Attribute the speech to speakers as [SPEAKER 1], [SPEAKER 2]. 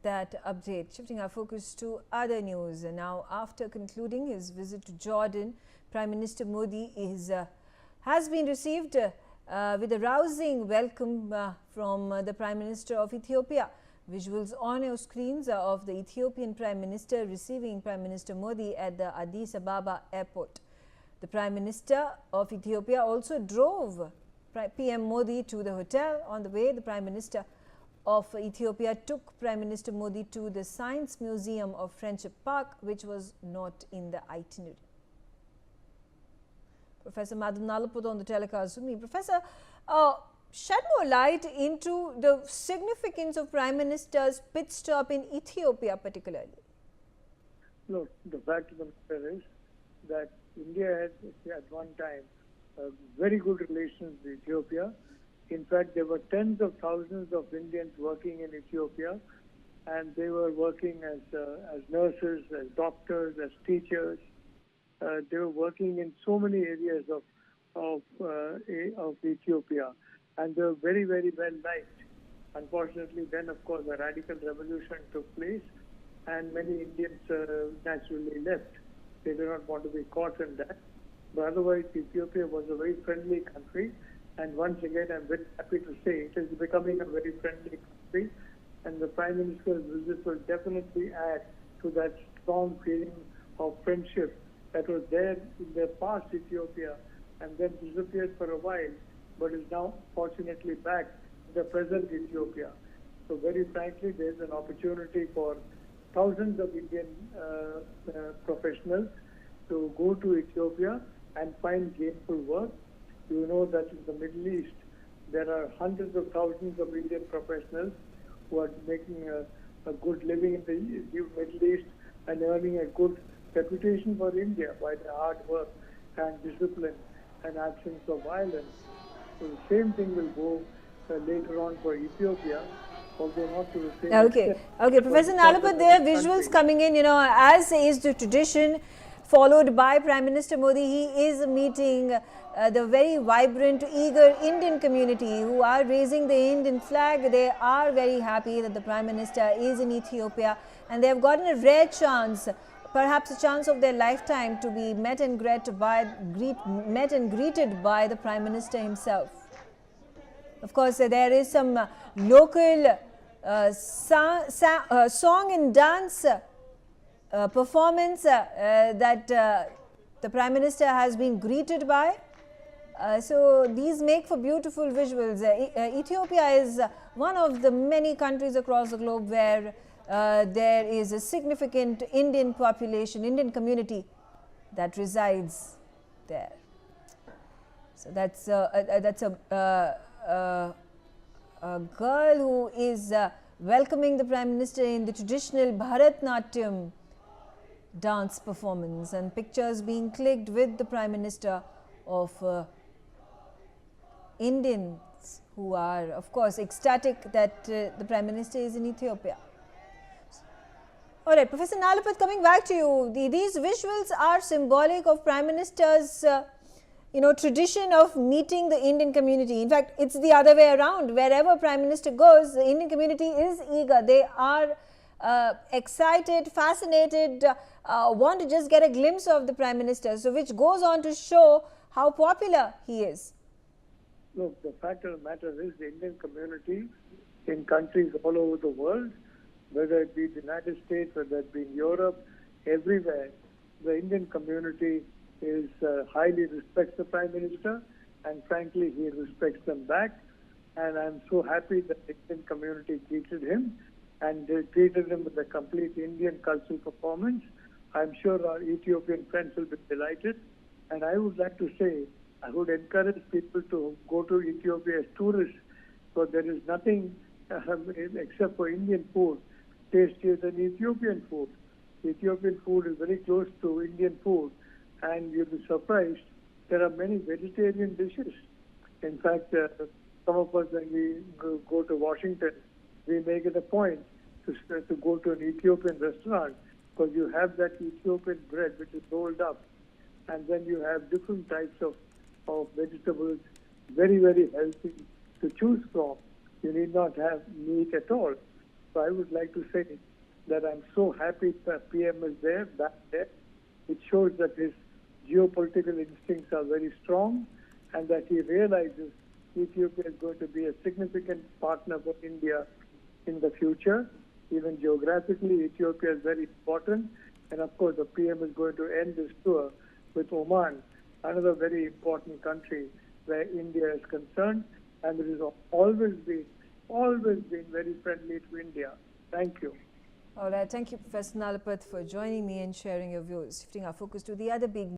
[SPEAKER 1] that update. Shifting our focus to other news. Now, after concluding his visit to Jordan, Prime Minister Modi has been received with a rousing welcome from the Prime Minister of Ethiopia. Visuals on your screens of the Ethiopian Prime Minister receiving Prime Minister Modi at the Addis Ababa airport. The Prime Minister of Ethiopia also drove PM Modi to the hotel. On the way, the Prime Minister of Ethiopia took Prime Minister Modi to the Science Museum of Friendship Park, which was not in the itinerary. Professor Madhav Nalapud on the telecast with me. Professor, shed more light into the significance of Prime Minister's pit stop in Ethiopia particularly.
[SPEAKER 2] Look, the fact of the matter is that India had at one time very good relations with Ethiopia. In fact, there were tens of thousands of Indians working in Ethiopia, and they were working as nurses, as doctors, as teachers. They were working in so many areas of Ethiopia, and they were very, very well liked. Unfortunately, then of course a radical revolution took place, and many Indians naturally left. They did not want to be caught in that. But otherwise, Ethiopia was a very friendly country. And once again, I'm very happy to say it is becoming a very friendly country. And the Prime Minister's visit will definitely add to that strong feeling of friendship that was there in the past Ethiopia and then disappeared for a while, but is now fortunately back in the present Ethiopia. So very frankly, there's an opportunity for thousands of Indian professionals to go to Ethiopia and find gainful work. You know that in the Middle East, there are hundreds of thousands of Indian professionals who are making a good living in the Middle East and earning a good reputation for India by their hard work and discipline and absence of violence. So the same thing will go later on for Ethiopia, although not to the same extent.
[SPEAKER 1] Okay, Professor Nalapud, there are visuals coming in, as is the tradition, followed by Prime Minister Modi. He is meeting the very vibrant, eager Indian community who are raising the Indian flag. They are very happy that the Prime Minister is in Ethiopia, and they have gotten a rare chance, perhaps a chance of their lifetime, to be met and greeted by the Prime Minister himself. Of course, there is some local song and dance performance that the Prime Minister has been greeted by. So these make for beautiful visuals. Ethiopia is one of the many countries across the globe where there is a significant Indian population, Indian community that resides there. So that's a girl who is welcoming the Prime Minister in the traditional Bharatnatyam dance performance, and pictures being clicked with the Prime Minister of Indians who are, of course, ecstatic that the Prime Minister is in Ethiopia. All right, Professor Nalapud, coming back to you, these visuals are symbolic of Prime Minister's tradition of meeting the Indian community. In fact, it's the other way around. Wherever Prime Minister goes, the Indian community is eager. They are excited, fascinated, want to just get a glimpse of the Prime Minister, so which goes on to show how popular he is.
[SPEAKER 2] Look, the fact of the matter is the Indian community in countries all over the world, whether it be the United States, whether it be in Europe, everywhere, the Indian community is highly respects the Prime Minister, and frankly, he respects them back. And I'm so happy that the Indian community greeted him, and they treated him with a complete Indian cultural performance. I'm sure our Ethiopian friends will be delighted. And I would like to say, I would encourage people to go to Ethiopia as tourists, because there is nothing except for Indian food tastier than Ethiopian food. Ethiopian food is very close to Indian food, and you'll be surprised. There are many vegetarian dishes. In fact, some of us, when we go to Washington, we make it a point to go to an Ethiopian restaurant, because you have that Ethiopian bread which is rolled up, and then you have different types of vegetables, very, very healthy to choose from. You need not have meat at all. So I would like to say that I'm so happy that PM is there, back there. It shows that his geopolitical instincts are very strong and that he realizes Ethiopia is going to be a significant partner for India in the future. Even geographically, Ethiopia is very important. And of course, the PM is going to end this tour with Oman, another very important country where India is concerned. And it has always been very friendly to India. Thank you.
[SPEAKER 1] All right. Thank you, Professor Nalapath, for joining me and sharing your views. Shifting our focus to the other big